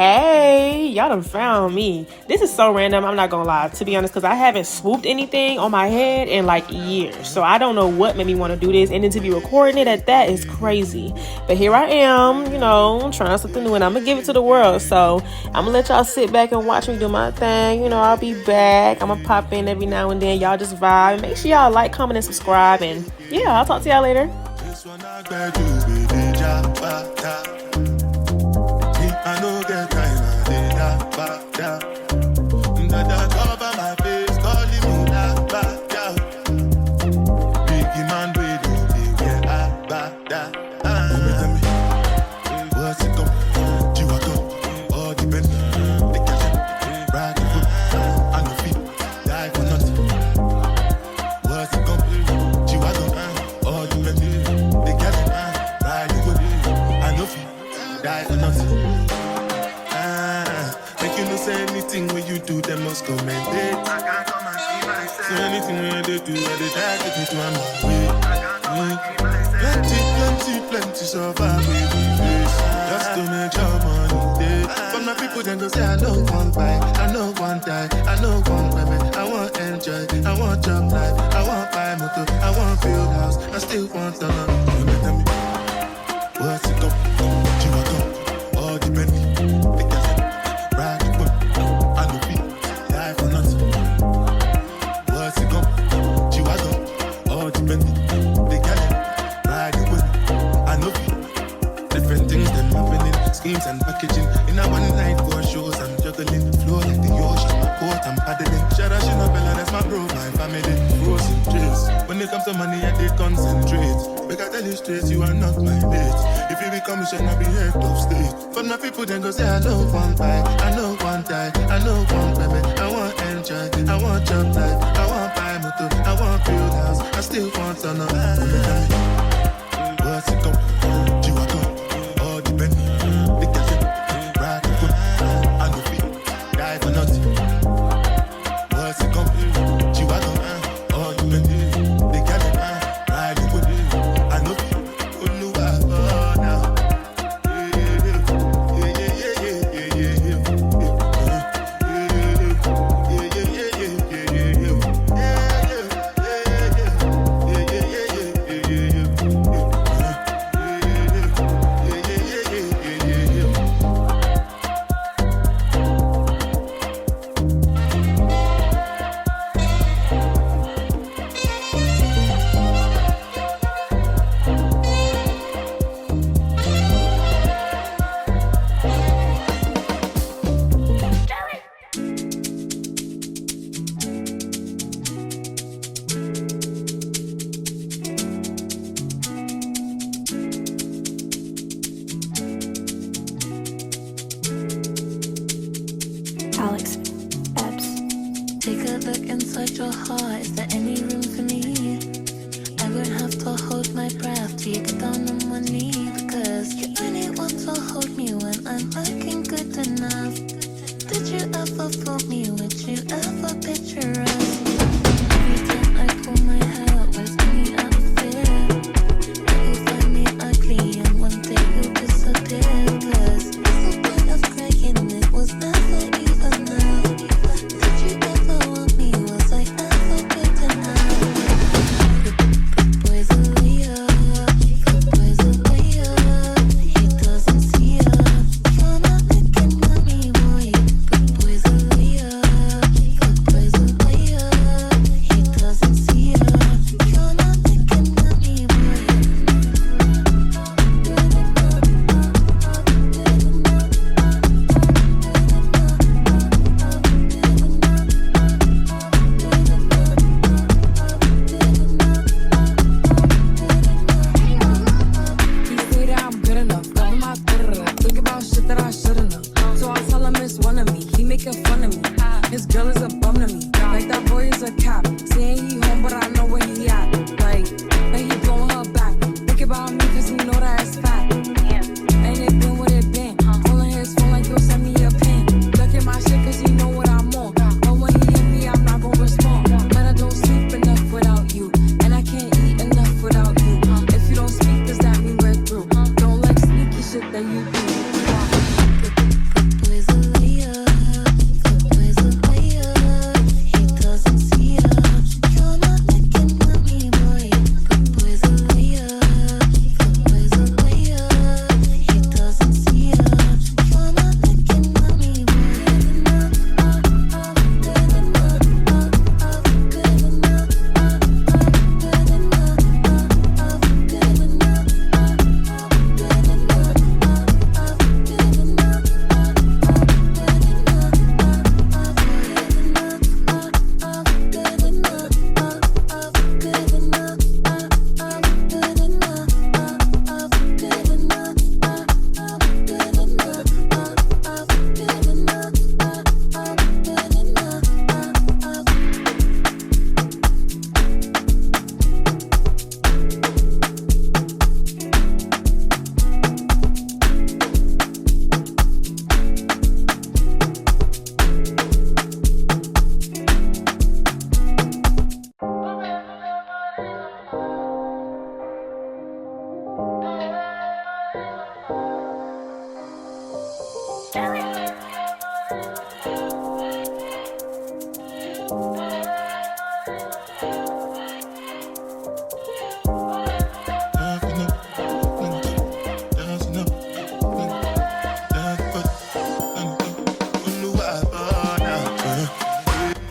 Hey, y'all done found me. This is so random, I'm not gonna lie, to be honest, because I haven't swooped anything on my head in like years. So I don't know what made me want to do this, and then to be recording it at that is crazy. But here I am, trying something new, and I'm gonna give it to the world. So I'm gonna let y'all sit back and watch me do my thing. I'll be back. I'm gonna pop in every now and then. Y'all just vibe. Make sure y'all like, comment, and subscribe. And yeah, I'll talk to y'all later. I no get time, I did that back down. That cover my face, calling me that back down. Biggie man, we don't be where I back down. Tell me, what's it come? You are come, all the bend. The cash, ride the foot, I no feet, die for nothing. What's it come? You are come, all the bend. The cash, ride the foot, I no feet, die for nothing. Say anything when you do, they must commend it. I can't come and see myself. So anything when they do, they try to get to my way. Plenty survive with the face. Just to make your money day. But my people then go say, I know one buy, I know one die, I know one women. I want enjoy, I want job life, I want buy motor, I want build house, I still want to know. Tell me, what's it go? You are go, all the Bentley. Schemes and packaging in a one night for shows. I'm juggling flow like the ocean. My court, I'm paddling. Shout out Bella, that's my bro, my family. Frozen dreams. When it comes to money, I did concentrate. Make I tell you straight, you are not my mate. If you become, you shall not be head of state. For my people, then go say, I know one buy, I know one die, I know one women. I want enjoy, I want job life, I want buy motor, I want build house, I still want to know. What's it come? You are come, all the Bentley. Take a look inside your heart. Is there any room for me? I won't have to hold my breath till you get down on one knee. Because you only want to hold me when I'm looking good enough. Did you ever fool me? Would you ever picture us? Every time I pull my hair, was me out of fear. You'll find me ugly and one day you'll disappear. Cause what's the point of crying? It was never even now. Did you ever want me? Was I ever good enough? Good boy's a liar. Good boy's a liar. He does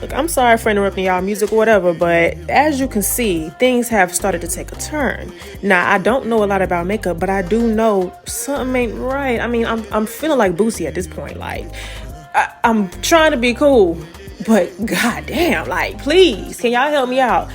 Look, I'm sorry for interrupting y'all music or whatever, but as you can see, things have started to take a turn. Now, I don't know a lot about makeup, but I do know something ain't right. I mean, I'm feeling like Boosie at this point. Like, I'm trying to be cool, but goddamn, like, please, can y'all help me out?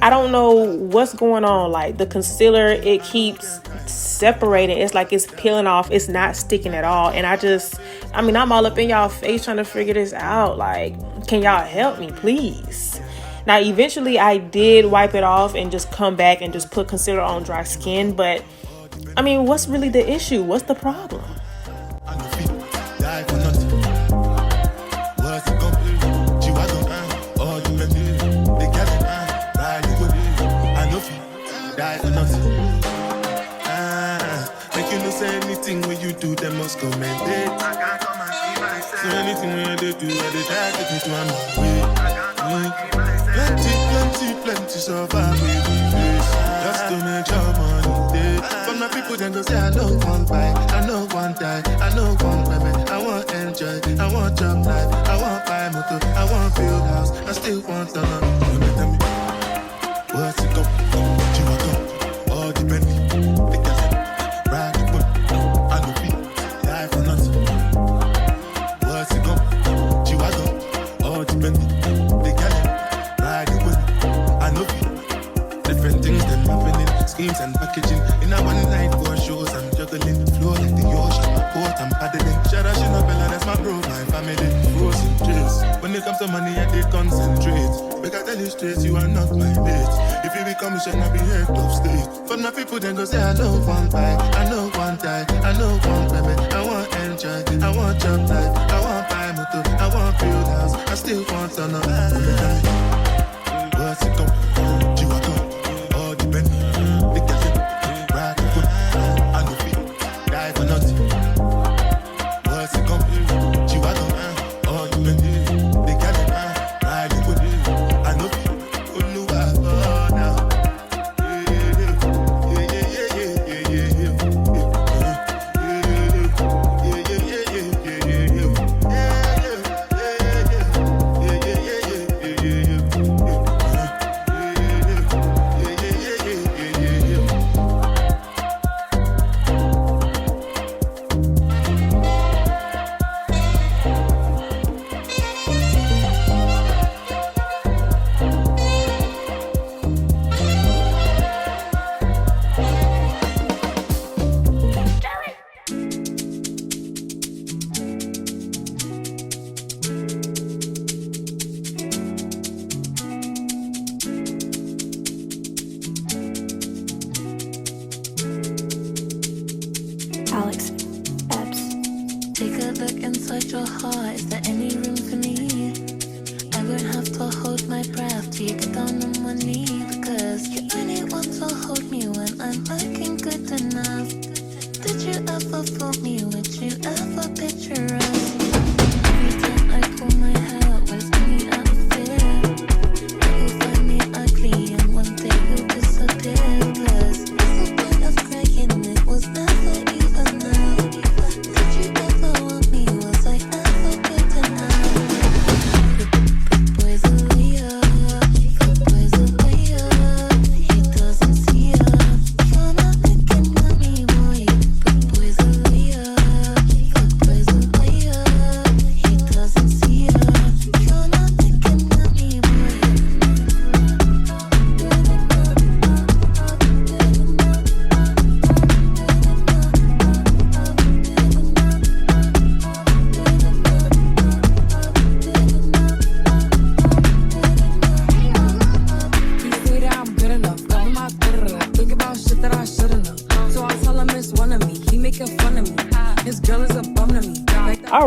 I don't know what's going on. Like, the concealer, it keeps separating. It's like it's peeling off. It's not sticking at all. And I'm all up in y'all face trying to figure this out. Like, can y'all help me, please? Now, eventually I did wipe it off and just come back and just put concealer on dry skin. But, I mean, what's really the issue? What's the problem? Anything when you do, they must commend it. I can't come and see myself. So anything when they do, they try to take me to my way. Plenty so far we face. Just to make your money day. But my people then go say, I know one buy, I know one die, I know one women. I want enjoy, I want job life, I want buy motor, I want build house, I still want to know. You tell me, what's it go? You want go? All the Bentley, schemes and packaging. In a one night for shows, I'm juggling. Flow like the ocean, port, I'm paddling. Shara Shinabella, that's my bro, my family. Frozen trace. When it comes to money, I did concentrate. But I tell you straight, you are not my mate. If you become a shall be head of state. But my people then go say, I know one buy, I know one die, I know one women. I want enjoy, I want job life, I want buy motor, I want build house, I still want to know. What's it go? You are go, all the Bentley. Boys,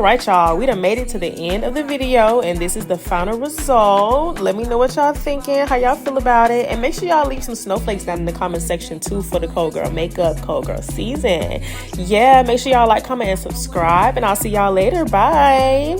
All right, y'all, we done made it to the end of the video, and this is the final result. Let me know what y'all thinking, how y'all feel about it, and make sure y'all leave some snowflakes down in the comment section too for the Cold Girl Makeup Cold Girl season. Yeah, make sure y'all like, comment, and subscribe, and I'll see y'all later. Bye.